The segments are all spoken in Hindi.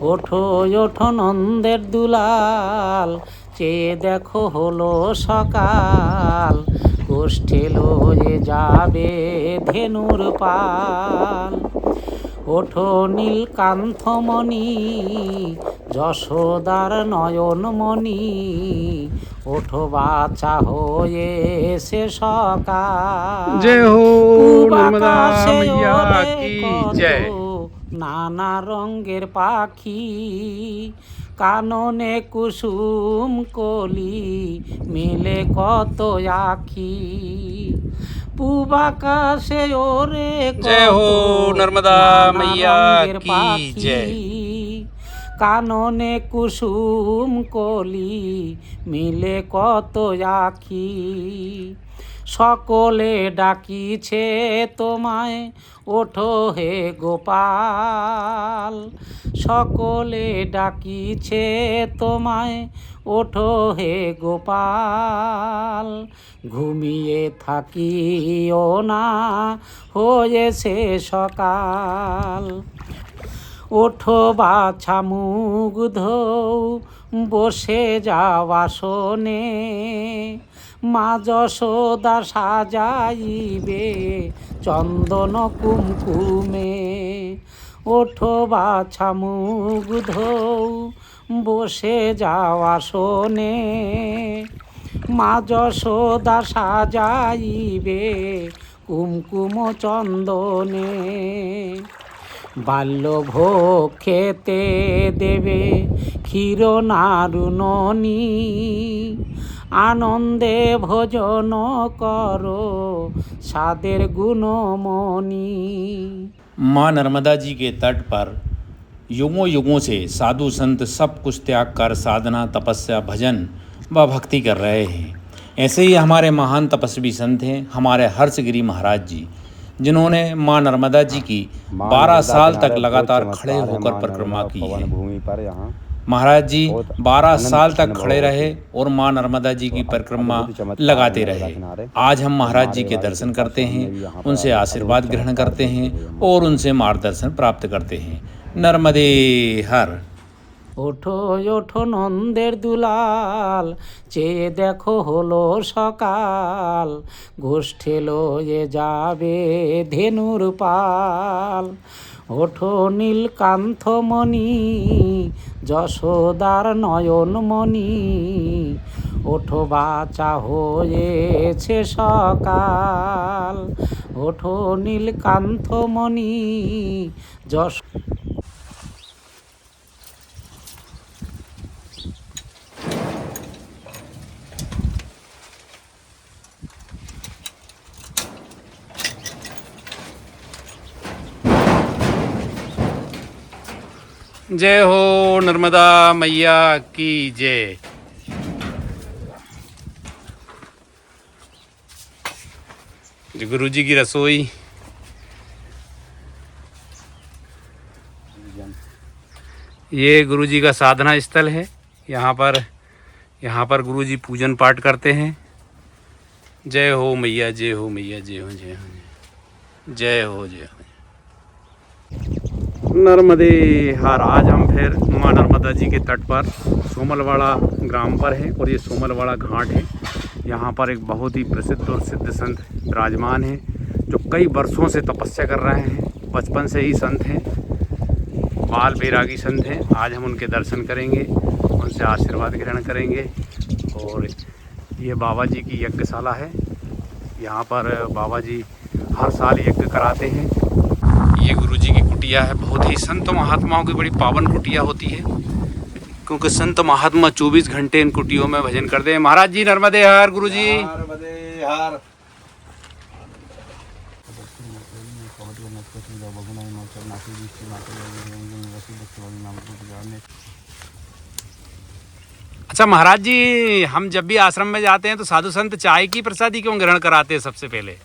ওঠো ওঠো নন্দের দুলাল, চেয়ে দেখো হলো সকাল, গোষ্ঠে লয়ে যাবে ধেনুর পাল। ওঠো নীলকান্থমণি, যশোদার নয়নমণি, ওঠো বাছা হয়ে সে সকাল। जय हो পূব नर्मदा আকাশে मैया ওরে की কত जय। নানা রঙের পাখি, কাননে কুসুম কলি, মেলে কত আখি। পূব আকাশে ওরে जय কত हो नर्मदा নানা मैया রঙের की পাখি, जय। কাননে কুসুম কলি, মিলে কত আখি। সকলে ডাকিছে তোমায়, ওঠো হে গোপাল। সকলে ডাকিছে তোমায়, ওঠো হে গোপাল। ঘুমিয়ে থাকিও না, হয়েছে সকাল। ওঠো বাছা মুখ ধৌ, বসে যাও আসনে, মা যশোদা সাজাইবে চন্দন কুমকুমে। ওঠো বাছা মুখ ধৌ, বসে যাও আসনে, মা যশোদা সাজাইবে কুমকুম চন্দনে। বাল্যভোগ খেতে দেবে ক্ষীর নারুননি, আনন্দে ভোজন করো সাদের গুণমণি। माँ नर्मदा जी के तट पर युगों युगों से साधु संत सब कुछ त्याग कर साधना तपस्या भजन व भक्ति कर रहे हैं। ऐसे ही हमारे महान तपस्वी संत हैं हमारे हर्षगिरी महाराज जी, जिन्होंने माँ नर्मदा जी की 12 साल तक लगातार खड़े होकर परिक्रमा की है। भूमि पर यहाँ महाराज जी बहुत 12 आनंद साल तक अनुभव खड़े होते रहे और माँ नर्मदा जी की परिक्रमा अद्भुत चमत्कार लगाते नर्मदा रहे। किनारे। आज हम महाराज जी हमारे के वाले दर्शन कृपा करते स्वामी हैं, भी यहाँ पर उनसे अद्भुत आशीर्वाद ग्रहण चमत्कार करते हैं देखते हुए और उनसे मार्गदर्शन प्राप्त करते हैं। नर्मदे हर। ওঠো ওঠো নন্দের দুলাল, চেয়ে দেখো হলো সকাল, গোষ্ঠে লয়ে যাবে ধেনুর পাল। ওঠো নীলকান্থমণি, যশোদার নয়নমণি, ওঠো বাছা হয়েছে সকাল। ওঠো নীলকান্থমণি, যশ। जय हो नर्मदा मैया की जय। जो गुरु जी की रसोई, ये गुरु जी का साधना स्थल है। यहाँ पर गुरु जी पूजन पाठ करते हैं। जय हो मैया, जय हो मैया, जय हो, जय हो, जय हो, जय हो। नर्मदे हर। आज हम फिर माँ नर्मदा जी के तट पर सोमलवाड़ा ग्राम पर हैं और ये सोमलवाड़ा घाट है। यहाँ पर एक बहुत ही प्रसिद्ध और सिद्ध संत विराजमान हैं, जो कई वर्षों से तपस्या कर रहे हैं। बचपन से ही संत हैं, बाल बैरागी संत हैं। आज हम उनके दर्शन करेंगे, उनसे आशीर्वाद ग्रहण करेंगे। और ये बाबा जी की यज्ञशाला है। यहाँ पर बाबा जी हर साल यज्ञ कराते हैं। ये गुरु जी की कुटिया है। बहुत ही संत महात्माओं की बड़ी पावन कुटिया होती है, क्योंकि संत महात्मा 24 घंटे इन कुटियों में भजन करते हैं। महाराज जी नर्मदे हर। गुरु जी हर। अच्छा महाराज जी, हम जब भी आश्रम में जाते हैं तो साधु संत चाय की प्रसादी क्यों ग्रहण कराते हैं सबसे पहले?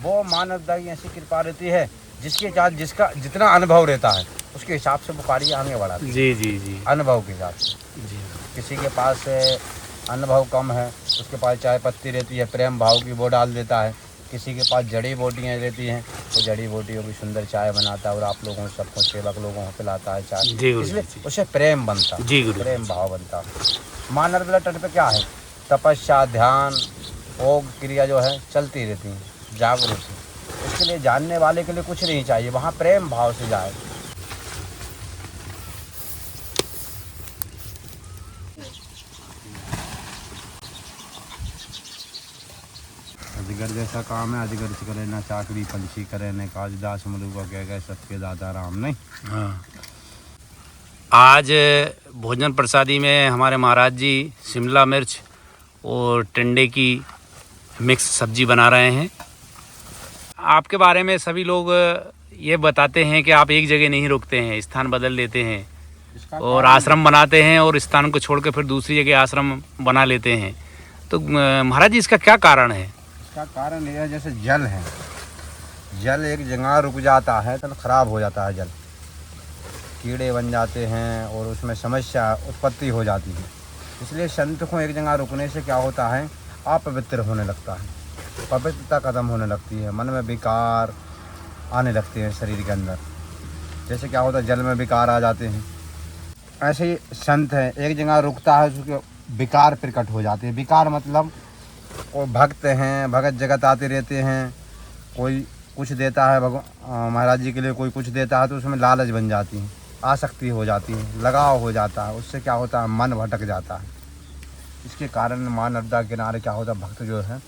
वो मानवता की ऐसी कृपा रहती है, जिसके साथ जिसका जितना अनुभव रहता है उसके हिसाब से वो कार्य आगे बढ़ाती है। जी जी जी अनुभव के हिसाब से। जी। किसी के पास अनुभव कम है, उसके पास चाय पत्ती रहती है, प्रेम भाव की वो डाल देता है। किसी के पास जड़ी बूटियाँ रहती हैं तो जड़ी बूटियों की सुंदर चाय बनाता है और आप लोगों सबको सेवक लोगों को पिलाता है चाय। जी गुरु इसलिए जी। उससे प्रेम बनता है, जी गुरु प्रेम भाव बनता है। माँ नर्मदा तट पे क्या है, तपस्या, ध्यान, योग क्रिया जो है चलती रहती है जागरूक से। इसके लिए जानने वाले के लिए कुछ नहीं चाहिए, वहाँ प्रेम भाव से जाए। अजगर जैसा काम है, अजगर से करे ना चाकरी, पंछी करे न काज, दास मलुका कह गए सबके दाता राम। नहीं हाँ। आज भोजन प्रसादी में हमारे महाराज जी शिमला मिर्च और टिंडे की मिक्स सब्जी बना रहे हैं। आपके बारे में सभी लोग ये बताते हैं कि आप एक जगह नहीं रुकते हैं, स्थान बदल लेते हैं और आश्रम बनाते हैं और स्थान को छोड़ के फिर दूसरी जगह आश्रम बना लेते हैं। तो महाराज जी इसका क्या कारण है? इसका कारण यह है, जैसे जल है, जल एक जगह रुक जाता है तो खराब हो जाता है, जल कीड़े बन जाते हैं और उसमें समस्या उत्पत्ति हो जाती है। इसलिए संत को एक जगह रुकने से क्या होता है, अपवित्र होने लगता है, पवित्रता खत्म होने लगती है, मन में विकार आने लगते हैं शरीर के अंदर। जैसे क्या होता है, जल में विकार आ जाते हैं, ऐसे ही संत है एक जगह रुकता है उसके विकार प्रकट हो जाते हैं। विकार मतलब कोई भक्त हैं, भगत जगत आते रहते हैं, कोई कुछ देता है महाराज जी के लिए, कोई कुछ देता है तो उसमें लालच बन जाती है, आसक्ति हो जाती है, लगाव हो जाता है, उससे क्या होता है, मन भटक जाता है। इसके कारण माँ नर्मदा के किनारे क्या होता है, भक्त जो है,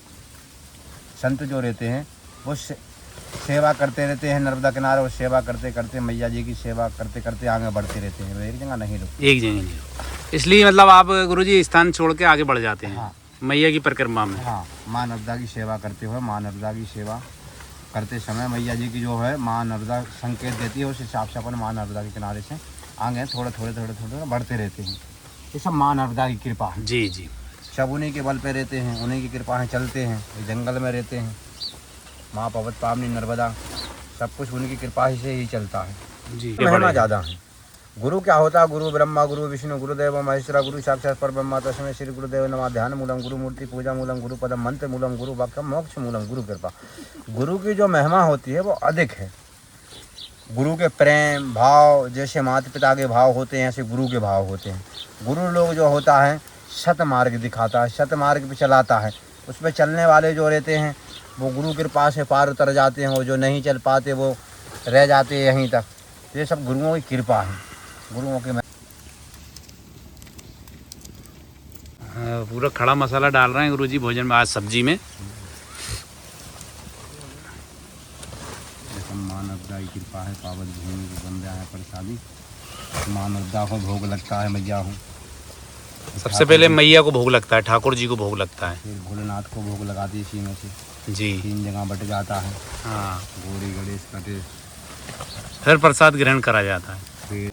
संत जो रहते हैं वो सेवा करते रहते हैं नर्मदा किनारे, और सेवा करते करते मैया जी की सेवा करते करते आगे बढ़ते रहते हैं, वो एक जगह नहीं रुकते। एक जगह नहीं रुकते। इसलिए मतलब आप गुरुजी स्थान छोड़ के आगे बढ़ जाते हैं। हाँ। मैया की परिक्रमा में। हाँ, माँ नर्मदा की सेवा करते हुए, माँ नर्मदा की सेवा करते समय मैया जी की जो है माँ नर्मदा संकेत देती है, उस हिसाब से अपन माँ नर्मदा के किनारे से आगे थोड़े थोड़े थोड़े थोड़े बढ़ते रहते हैं। ये सब माँ नर्मदा की कृपा है। जी जी। सब उन्हीं के बल पे रहते हैं, उन्हीं की कृपा है, चलते हैं, ये जंगल में रहते हैं। माँ पवत पावनी नर्मदा, सब कुछ उनकी कृपा ही से ही चलता है जी। महिमा ज़्यादा है। गुरु क्या होता है, गुरु ब्रह्मा गुरु विष्णु गुरुदेव महेश्वरा, गुरु साक्षात परब्रह्म तस्मै श्री गुरुदेव नमः। ध्यान मूलम गुरु मूर्ति पूजा मूलम गुरु पदम मंत्र मूलम गुरु वाक्यम मोक्ष मूलम गुरु कृपा। गुरु की जो महिमा होती है वो अधिक है। गुरु के प्रेम भाव, जैसे माता पिता के भाव होते हैं ऐसे गुरु के भाव होते हैं। गुरु लोग जो होता है सत मार्ग दिखाता है, सत मार्ग पे चलाता है। उस पर चलने वाले जो रहते हैं वो गुरु कृपा से पार उतर जाते हैं, और जो नहीं चल पाते वो रह जाते हैं यहीं तक। ये सब गुरुओं की कृपा है, गुरुओं के। पूरा खड़ा मसाला डाल रहे हैं गुरुजी भोजन में, आज सब्जी में। माँ नर्मदा की कृपा है, पावन भूमि को बन रहा है प्रसादी। माँ नर्मदा को भोग लगता है, मैया हूँ। सबसे पहले मैया को भोग लगता है, ठाकुर जी को भोग लगता है, फिर भोलेनाथ को भोग लगाती इसी में से। जी। 3 जगह बट जाता है। हाँ। गौरी गणेश कटेश, फिर प्रसाद ग्रहण करा जाता है। फिर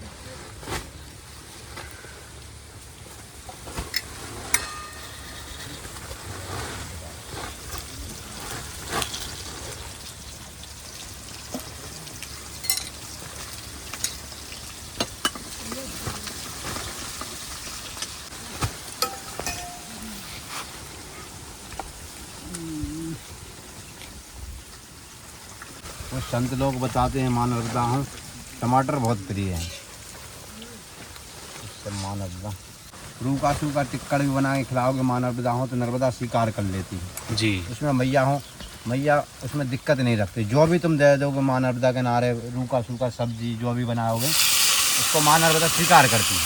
वो संत लोग बताते हैं माँ नर्मदा हूँ टमाटर बहुत प्रिय है, उससे माँ नर्मदा। रूखा सूखा टिक्कड़ भी बना के खिलाओगे माँ नर्मदा हो तो नर्मदा स्वीकार कर लेती है। जी। उसमें मैया हो, मैया उसमें दिक्कत नहीं रखती। जो भी तुम दे दोगे माँ नर्मदा के नारे, रूखा सूखा सब्जी जो भी बनाओगे उसको माँ नर्मदा स्वीकार करती है।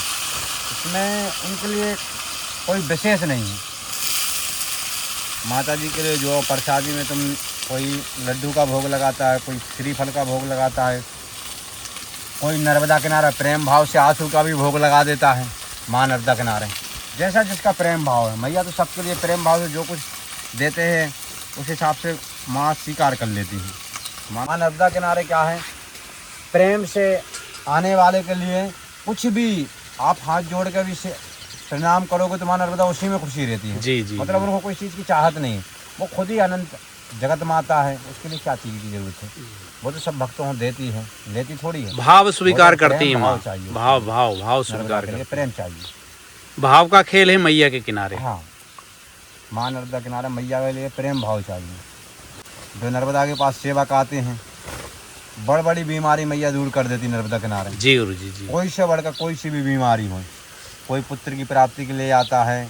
उसमें उनके लिए कोई विशेष नहीं है। माता जी के लिए जो प्रसादी में तुम कोई लड्डू का भोग लगाता है, कोई श्रीफल का भोग लगाता है, कोई नर्मदा किनारा प्रेम भाव से आंसू का भी भोग लगा देता है माँ नर्मदा किनारे। जैसा जिसका प्रेम भाव है, मैया तो सबके लिए प्रेम भाव से जो कुछ देते हैं उस हिसाब से माँ स्वीकार कर लेती है। माँ नर्मदा किनारे क्या है, प्रेम से आने वाले के लिए कुछ भी आप हाथ जोड़ के भी प्रणाम करोगे तो माँ नर्मदा उसी में खुशी रहती है। जी जी। मतलब उनको कोई चीज़ की चाहत नहीं, वो खुद ही अनंत जगत माता है, उसके लिए क्या चीज़ की जरूरत है। वो तो सब भक्तों को देती है, लेती थोड़ी है। भाव स्वीकार प्रेम करती है माँ। भाव चाहिए। भाव भाव भाव स्वीकार नर्मदा के लिए करती प्रेम चाहिए। है। भाव का खेल है मैया के किनारे। हाँ, माँ नर्मदा किनारे मैया के लिए प्रेम भाव चाहिए। जो नर्मदा के पास सेवक आते हैं, बड़ी बड़ी बीमारी मैया दूर कर देती नर्मदा किनारे। जी गुरु जी जी। कोई से बढ़कर कोई सी भी बीमारी हो, कोई पुत्र की प्राप्ति के लिए आता है,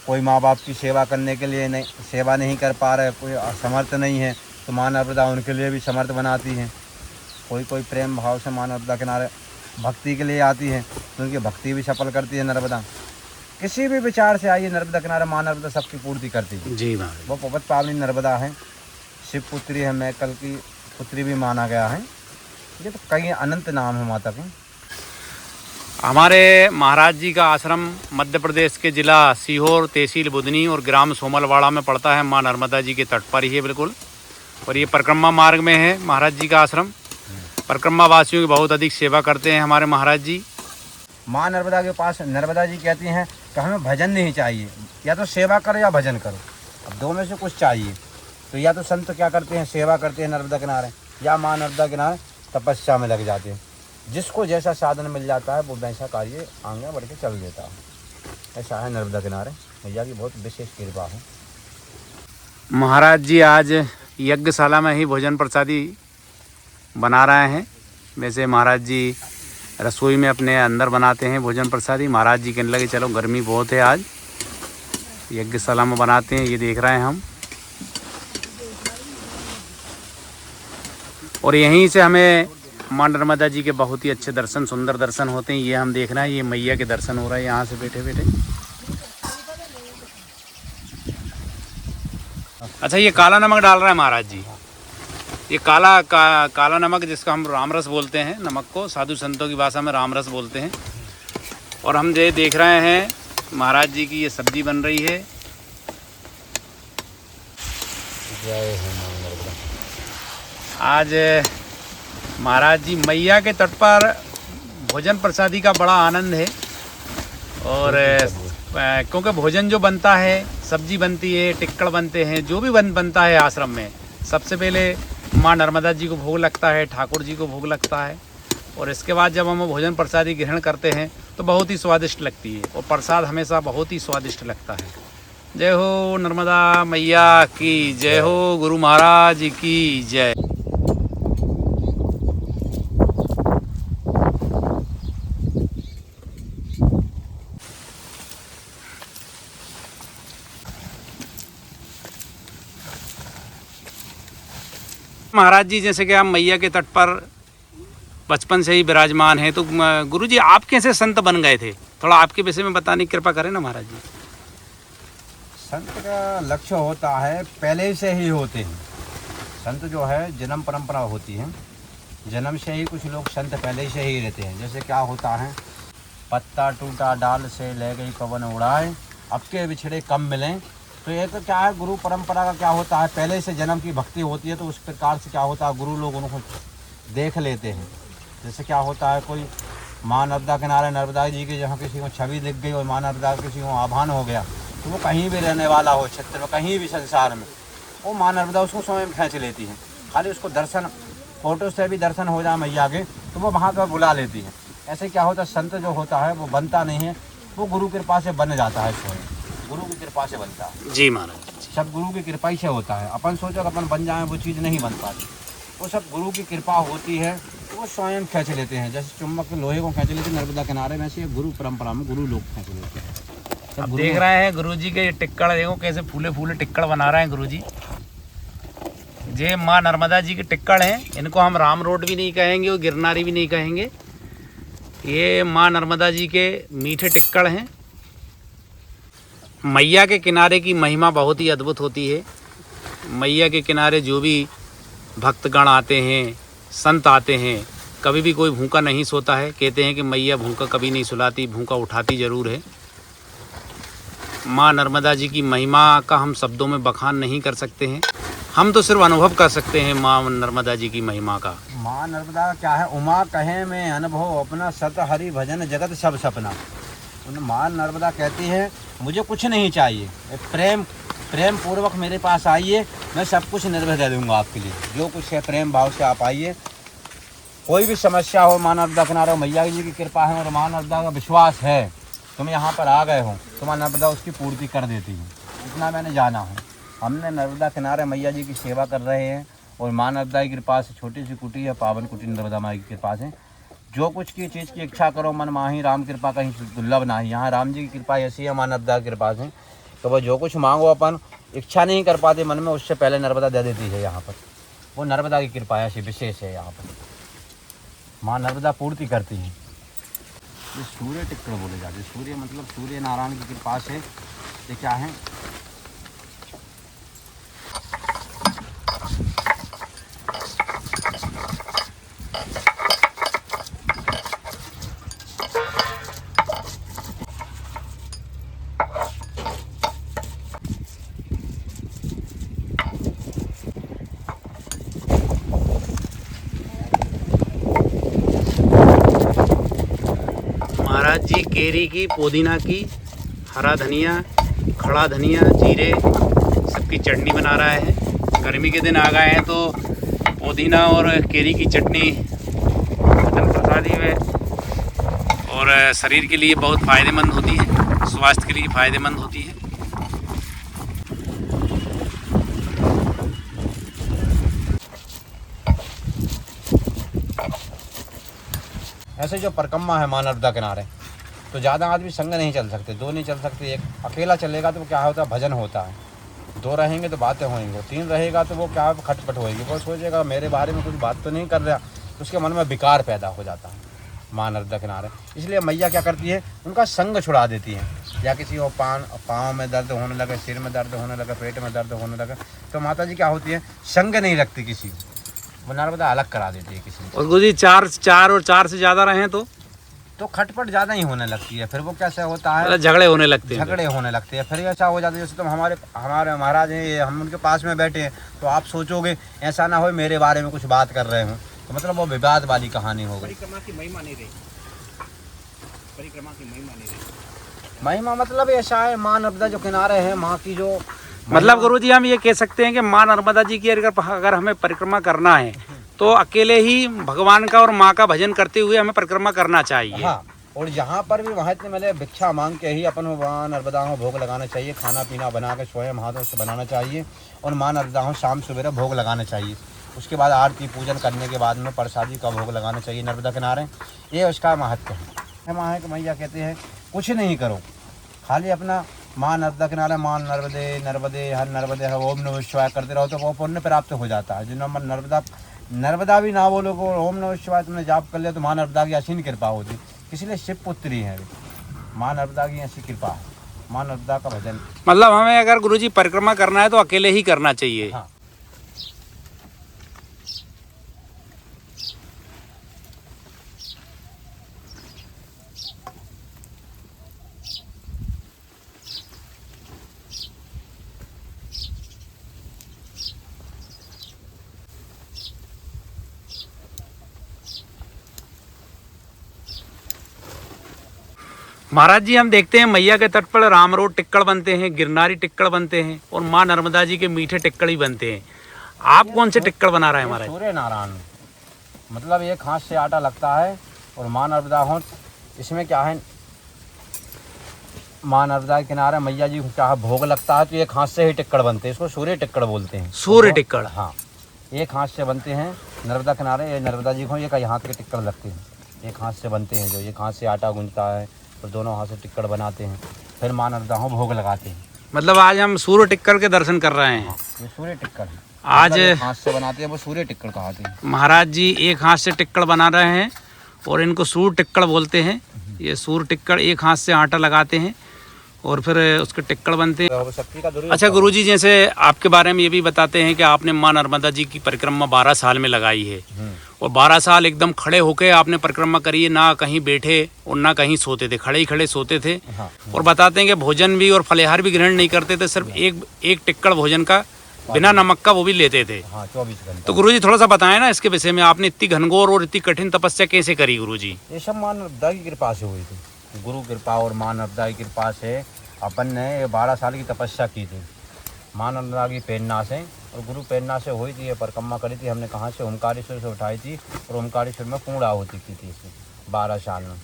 कोई माँ बाप की सेवा करने के लिए नहीं, सेवा नहीं कर पा रहे, कोई समर्थ नहीं है, तो माँ नर्मदा उनके लिए भी समर्थ बनाती है। कोई प्रेम भाव से माँ नर्मदा किनारे भक्ति के लिए आती है, तो उनकी भक्ति भी सफल करती है नर्मदा। किसी भी विचार से आइए नर्मदा किनारे, माँ नर्मदा सबकी पूर्ति करती है जी महाराज। वो पवित्र पावनी नर्मदा है, शिव पुत्री है, मैकल की पुत्री भी माना गया है। ये तो कई अनंत नाम है माता के। हमारे महाराज जी का आश्रम मध्य प्रदेश के ज़िला सीहोर, तहसील बुधनी और ग्राम सोमलवाड़ा में पड़ता है। माँ नर्मदा जी के तट पर ही है बिल्कुल, और ये परिक्रमा मार्ग में है महाराज जी का आश्रम। परिक्रमा वासियों की बहुत अधिक सेवा करते हैं हमारे महाराज जी। माँ नर्मदा के पास नर्मदा जी कहती हैं कि हमें भजन नहीं चाहिए, या तो सेवा करो या भजन करो, अब दो में से कुछ चाहिए। तो या तो संत क्या करते हैं, सेवा करते हैं नर्मदा किनारे, या माँ नर्मदा किनारे तपस्या में लग जाते हैं। जिसको जैसा साधन मिल जाता है वो वैसा कार्य आगे बढ़ के चल देता है। ऐसा है नर्मदा किनारे, मैया की बहुत विशेष कृपा है। महाराज जी आज यज्ञशाला में ही भोजन प्रसादी बना रहे हैं। वैसे महाराज जी रसोई में अपने अंदर बनाते हैं भोजन प्रसादी। महाराज जी कहने लगे चलो गर्मी बहुत है, आज यज्ञशाला में बनाते हैं, ये देख रहे हैं हम। और यहीं से हमें माँ नर्मदा जी के बहुत ही अच्छे दर्शन, सुंदर दर्शन होते हैं। ये हम देख रहे हैं, ये मैया के दर्शन हो रहा है यहाँ से बैठे बैठे। अच्छा, ये काला नमक डाल रहा है महाराज जी। ये काला नमक, जिसका हम रामरस बोलते हैं, नमक को साधु संतों की भाषा में रामरस बोलते हैं। और हम ये देख रहे हैं महाराज जी की ये सब्जी बन रही है। आज महाराज जी मैया के तट पर भोजन प्रसादी का बड़ा आनंद है। और क्योंकि भोजन जो बनता है, सब्जी बनती है, टिक्कड़ बनते हैं, जो भी बनता है आश्रम में, सबसे पहले माँ नर्मदा जी को भोग लगता है, ठाकुर जी को भोग लगता है। और इसके बाद जब हम भोजन प्रसादी ग्रहण करते हैं तो बहुत ही स्वादिष्ट लगती है, और प्रसाद हमेशा बहुत ही स्वादिष्ट लगता है। जय हो नर्मदा मैया की जय हो, गुरु महाराज की जय। महाराज जी जैसे कि हम मैया के तट पर बचपन से ही विराजमान हैं, तो गुरु जी आप कैसे संत बन गए थे? थोड़ा आपके विषय में बताने की कृपा करें ना महाराज जी। संत का लक्ष्य होता है, पहले से ही होते हैं संत जो है, जन्म परंपरा होती है, जन्म से ही कुछ लोग संत पहले से ही रहते हैं। जैसे क्या होता है, पत्ता टूटा डाल से ले गई पवन उड़ाए, अब के बिछड़े कम मिलें। तो ये तो क्या है, गुरु परंपरा का क्या होता है, पहले से जन्म की भक्ति होती है, तो उस प्रकार से क्या होता है, गुरु लोग उनको देख लेते हैं। जैसे क्या होता है, कोई माँ नर्मदा किनारे नर्मदा जी की जहाँ किसी को छवि दिख गई और माँ नर्मदा किसी को आभान हो गया, तो वो कहीं भी रहने वाला हो क्षेत्र में, कहीं भी संसार में, वो माँ नर्मदा उसको स्वयं खींच लेती है। खाली उसको दर्शन, फोटो से भी दर्शन हो जाए मैया के, तो वो वहाँ पर बुला लेती है। ऐसे क्या होता है, संत जो होता है वो बनता नहीं है, वो गुरु कृपा से बन जाता है, स्वयं गुरु की कृपा से बनता है। जी महाराज, सब गुरु की कृपा ही से होता है। अपन सोचो कि अपन बन जाएं, वो चीज़ नहीं बन पाती, वो सब गुरु की कृपा होती है, वो स्वयं खींच लेते हैं। जैसे चुम्बक लोहे को खींच लेते हैं नर्मदा किनारे, वैसे गुरु परंपरा में गुरु लोग खींच लेते हैं। अब देख रहे हैं गुरु जी के टिक्कड़, देखो कैसे फूले फूले टिक्कड़ बना रहे हैं गुरु जी। ये माँ नर्मदा जी के टिक्कड़ हैं, इनको हम राम रोड भी नहीं कहेंगे और गिरनारी भी नहीं कहेंगे। ये माँ नर्मदा जी के मीठे टिक्कड़ हैं। मैया के किनारे की महिमा बहुत ही अद्भुत होती है। मैया के किनारे जो भी भक्तगण आते हैं, संत आते हैं, कभी भी कोई भूखा नहीं सोता है। कहते हैं कि मैया भूखा कभी नहीं सुलाती, भूखा उठाती ज़रूर है। माँ नर्मदा जी की महिमा का हम शब्दों में बखान नहीं कर सकते हैं, हम तो सिर्फ अनुभव कर सकते हैं माँ नर्मदा जी की महिमा का। माँ नर्मदा का क्या है, उमा कहे में अनुभव अपना, सत हरि भजन जगत सब सपना। माँ नर्मदा कहती है मुझे कुछ नहीं चाहिए, प्रेम पूर्वक मेरे पास आइए, मैं सब कुछ निर्भय दे दूंगा आपके लिए। जो कुछ है प्रेम भाव से आप आइए। कोई भी समस्या हो, माँ नर्मदा किनारे मैया जी की कृपा है और माँ नर्मदा का विश्वास है, तुम यहाँ पर आ गए हो तो माँ नर्मदा उसकी पूर्ति कर देती है। इतना मैंने जाना है। हमने नर्मदा किनारे मैया जी की सेवा कर रहे हैं और माँ नर्मदा की कृपा से छोटी सी कुटी है, पावन कुटी नर्मदा माई की कृपा से जो कुछ की चीज़ की इच्छा करो मन माही, राम कृपा कहीं दुर्लभ नहीं। यहाँ राम जी की कृपा ऐसी है माँ नर्मदा की कृपा से, तो वह जो कुछ मांगो अपन इच्छा नहीं कर पाते मन में, उससे पहले नर्मदा दे देती है। यहाँ पर वो नर्मदा की कृपा ऐसी विशेष है, यहाँ पर माँ नर्मदा पूर्ति करती है। ये सूर्य टिक्कड़ बोले जाते हैं। सूर्य मतलब सूर्य नारायण की कृपा से ये क्या है, महाराज जी केरी की, पुदीना की, हरा धनिया, खड़ा धनिया, जीरे सबकी चटनी बना रहा है। गर्मी के दिन आ गए हैं तो पुदीना और केरी की चटनी भोजन प्रसादी है और शरीर के लिए बहुत फ़ायदेमंद होती है, स्वास्थ्य के लिए फ़ायदेमंद होती है। ऐसे जो परिक्रमा है माँ नर्मदा किनारे, तो ज़्यादा आदमी संग नहीं चल सकते, दो नहीं चल सकते। एक अकेला चलेगा तो क्या होता है, भजन होता है। दो रहेंगे तो बातें होंगी, तीन रहेगा तो वो क्या खटपट होएगी। वो सोचेगा मेरे बारे में कुछ बात तो नहीं कर रहा, तो उसके मन में विकार पैदा हो जाता है माँ नर्मदा किनारे। इसलिए मैया क्या करती है, उनका संग छुड़ा देती है। या किसी को पाँव में दर्द होने लगे, सिर में दर्द होने लगे, पेट में दर्द होने लगे, तो माता जी क्या होती है, संग नहीं रखती किसी को, वो नर्मदा अलग करा देती है किसी को। और गुरुजी चार और चार से ज़्यादा रहें तो खटपट ज़्यादा ही होने लगती है। फिर वो कैसे होता है, मतलब झगड़े होने लगते हैं। झगड़े होने लगते हैं। फिर ऐसा हो जाता है जैसे तुम हमारे महाराज हैं, हम उनके पास में बैठे हैं, तो आप सोचोगे ऐसा ना हो मेरे बारे में कुछ बात कर रहे हो, तो मतलब वो विवाद वाली कहानी हो गई। परिक्रमा की महिमा नहीं रही, परिक्रमा की महिमा नहीं रही। महिमा मतलब ऐसा है, माँ नर्मदा जो किनारे है, माँ की जो मतलब गुरुजी हम ये कह सकते हैं कि माँ नर्मदा जी की अगर हमें परिक्रमा करना है तो अकेले ही भगवान का और माँ का भजन करते हुए हमें परिक्रमा करना चाहिए। हाँ, और जहाँ पर भी वहाँ इतने मिले भिक्षा मांग के ही अपन वहाँ नर्मदा को भोग लगाना चाहिए। खाना पीना बना के स्वयं हाथों से बनाना चाहिए और माँ नर्मदा को शाम सवेरे भोग लगाना चाहिए। उसके बाद आरती पूजन करने के बाद में प्रसादी का भोग लगाना चाहिए नर्मदा किनारे। ये उसका महत्व है। माँ है कि मैया कहते हैं कुछ नहीं करो, खाली अपना माँ नर्मदा किनारे माँ नर्मदे नर्मदे हर नर्मदे हर ओम नमः शिवाय करते रहो तो वो पुण्य प्राप्त हो जाता है। जिन नर्मदा भी ना बोलो को ओम नमः शिवाय तुमने जाप कर लिया तो माँ नर्मदा की असीम कृपा होती। इसलिए शिव पुत्री है माँ नर्मदा की, ऐसी कृपा है माँ नर्मदा का भजन। मतलब हमें अगर गुरुजी परिक्रमा करना है तो अकेले ही करना चाहिए। हाँ। महाराज जी हम देखते हैं मैया के तट पर रामरोड टिक्कड़ बनते हैं, गिरनारी टिक्कड़ बनते हैं और माँ नर्मदा जी के मीठे टिक्कड़ ही बनते हैं। आप कौन से टिक्कड़ बना रहे हैं महाराज? सूर्य नारायण मतलब एक हाथ से आटा लगता है और माँ नर्मदा हो, इसमें क्या है, माँ नर्मदा के किनारे मैया जी को क्या भोग लगता है तो एक हाथ से ही टिक्कड़ बनते हैं। इसको सूर्य टिक्कड़ बोलते हैं। सूर्य टिक्कड़? हाँ, एक हाथ से बनते हैं नर्मदा किनारे। ये नर्मदा जी को ये कई हाथ के टिक्कड़ लगते हैं, एक हाथ से बनते हैं। जो एक हाथ से आटा गूंजता है और दोनों हाथ से टिक्कड़ बनाते हैं, फिर माँ नर्मदा को भोग लगाते हैं। मतलब आज हम सूर्य टिक्कड़ के दर्शन कर रहे हैं। हाँ, ये सूर्य टिक्कड़ है। आज हाथ से बनाते हैं वो सूर्य टिक्कड़ कहते हैं। महाराज जी एक हाथ से टिक्कड़ बना रहे हैं और इनको सूर्य टिक्कड़ बोलते हैं। ये सूर्य टिक्कड़ एक हाथ से आटा लगाते हैं और फिर उसके टिक्कड़ बनते हैं। शक्ति का अच्छा गुरुजी, जैसे आपके बारे में ये भी बताते हैं कि आपने माँ नर्मदा जी की परिक्रमा 12 साल में लगाई है और 12 साल एकदम खड़े होकर आपने परिक्रमा करी है, ना कहीं बैठे और ना कहीं सोते थे, खड़े ही खड़े सोते थे। और बताते हैं कि भोजन भी और फलाहार भी ग्रहण नहीं करते थे, सिर्फ एक टिक्कड़ भोजन का बिना नमक का वो भी लेते थे। 24 घंटे। तो गुरुजी थोड़ा सा बताएं ना इसके विषय में, आपने इतनी घनघोर और इतनी कठिन तपस्या कैसे करी गुरुजी? ये सब माँ नर्मदा की कृपा से हुई थी। गुरु कृपा और माँ नर्मदा की कृपा से अपन ने 12 साल की तपस्या की थी माँ नर्मदा की प्रेरणा से। और गुरु प्रेरणा से हुई थी, ये परिक्रमा करी थी हमने। कहाँ से? ओमकारेश्वर से उठाई थी और ओमकारेश्वर में पूर्ण आहुति की थी इसमें 12 साल में।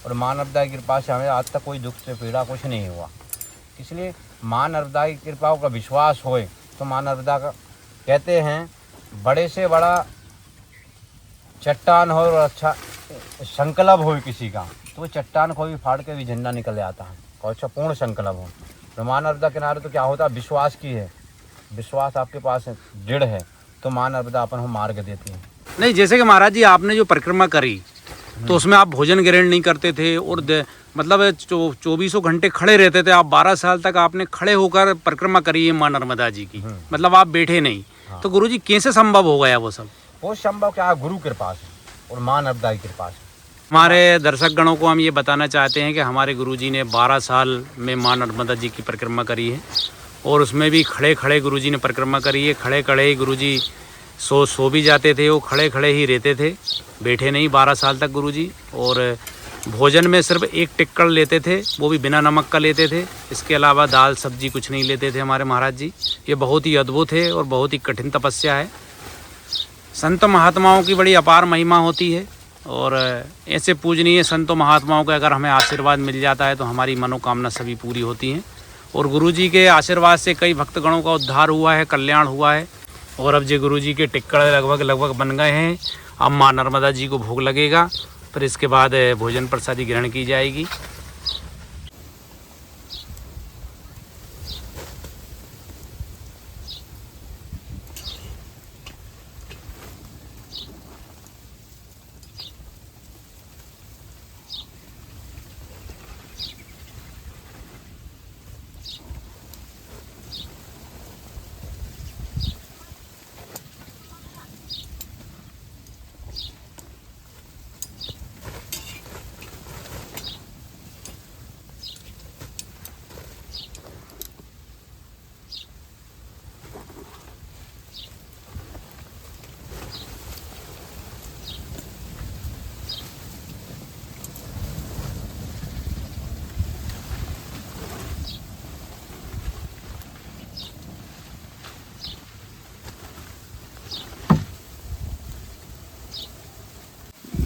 और माँ नर्मदा की कृपा से हमें आज तक कोई दुख से पीड़ा कुछ नहीं हुआ। इसलिए माँ नर्मदा की कृपा का विश्वास होए तो माँ नर्मदा का कहते हैं बड़े से बड़ा चट्टान हो और अच्छा संकल्प हो किसी का, तो वो चट्टान को भी फाड़ के भी झंडा निकल आता है और अच्छा पूर्ण संकल्प हो। तो माँ नर्मदा किनारे तो क्या होता है, विश्वास की है, विश्वास आपके पास दृढ़ है तो माँ नर्मदा अपन को मार्ग देती है। नहीं, जैसे कि महाराज जी आपने जो परिक्रमा करी तो उसमें आप भोजन ग्रहण नहीं करते थे और मतलब 2400 घंटे खड़े रहते थे। आप 12 साल तक आपने खड़े होकर परिक्रमा करी है माँ नर्मदा जी की, मतलब आप बैठे नहीं। तो गुरु जी कैसे संभव हो गया वो सब? वो संभव क्या है, गुरु कृपा से और माँ नर्मदा की कृपा से। हमारे दर्शक गणों को हम ये बताना चाहते हैं कि हमारे गुरुजी ने 12 साल में माँ नर्मदा जी की परिक्रमा करी है और उसमें भी खड़े खड़े गुरुजी ने परिक्रमा करी है। खड़े खड़े ही गुरुजी सो भी जाते थे, वो खड़े खड़े ही रहते थे, बैठे नहीं 12 साल तक गुरुजी। और भोजन में सिर्फ एक टिक्कड़ लेते थे, वो भी बिना नमक का लेते थे, इसके अलावा दाल सब्जी कुछ नहीं लेते थे हमारे महाराज जी। ये बहुत ही अद्भुत है और बहुत ही कठिन तपस्या है। संत महात्माओं की बड़ी अपार महिमा होती है और ऐसे पूजनीय संतों महात्माओं के अगर हमें आशीर्वाद मिल जाता है तो हमारी मनोकामना सभी पूरी होती हैं। और गुरुजी के आशीर्वाद से कई भक्तगणों का उद्धार हुआ है, कल्याण हुआ है। और अब जो गुरुजी के टिक्कड़ लगभग बन गए हैं। अब माँ नर्मदा जी को भोग लगेगा, फिर इसके बाद भोजन प्रसादी ग्रहण की जाएगी।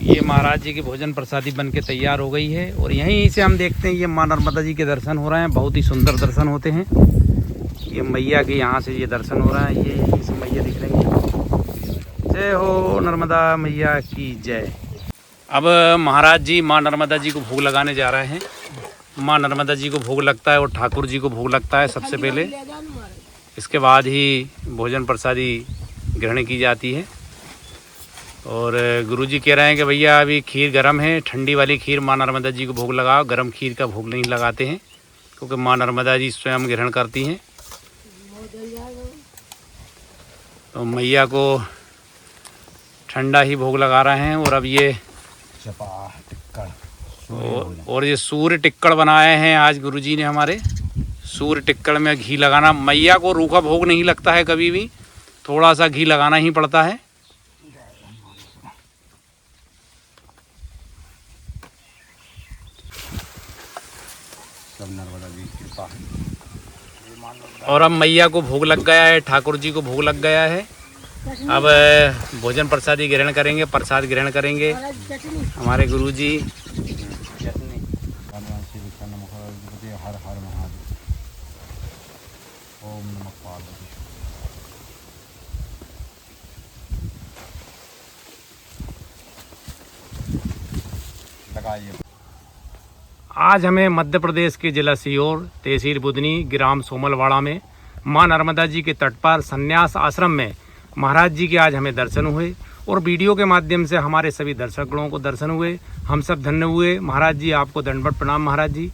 ये महाराज जी की भोजन प्रसादी बन के तैयार हो गई है और यहीं से हम देखते हैं ये माँ नर्मदा जी के दर्शन हो रहे हैं। बहुत ही सुंदर दर्शन होते हैं। ये मैया के यहाँ से ये दर्शन हो रहा है, ये यहीं से मैया दिख रही है। जय हो नर्मदा मैया की जय। अब महाराज जी माँ नर्मदा जी को भोग लगाने जा रहे हैं। माँ नर्मदा जी को भोग लगता है और ठाकुर जी को भोग लगता है सबसे पहले, इसके बाद ही भोजन प्रसादी ग्रहण की जाती है। और गुरुजी कह रहे हैं कि भैया अभी खीर गर्म है, ठंडी वाली खीर माँ नर्मदा जी को भोग लगाओ, गर्म खीर का भोग नहीं लगाते हैं क्योंकि माँ नर्मदा जी स्वयं ग्रहण करती हैं। तो मैया को ठंडा ही भोग लगा रहे हैं। और अब ये और ये सूर्य टिक्कड़ बनाए हैं आज गुरुजी ने हमारे। सूर्य टिक्कड़ में घी लगाना, मैया को रूखा भोग नहीं लगता है कभी भी, थोड़ा सा घी लगाना ही पड़ता है। नर्मदा जी की कृपा है। और अब मैया को भोग लग गया है, ठाकुर जी को भोग लग गया है। अब भोजन प्रसादी ग्रहण करेंगे, प्रसाद ग्रहण करेंगे हमारे गुरुजी। हर हर महादेव। ओम नमः पार्वती। लगाइए। आज हमें मध्य प्रदेश के जिला सीहोर, तहसील बुधनी, ग्राम सोमलवाड़ा में माँ नर्मदा जी के तट पर संन्यास आश्रम में महाराज जी के आज हमें दर्शन हुए और वीडियो के माध्यम से हमारे सभी दर्शकों को दर्शन हुए। हम सब धन्य हुए। महाराज जी आपको दंडवत प्रणाम महाराज जी।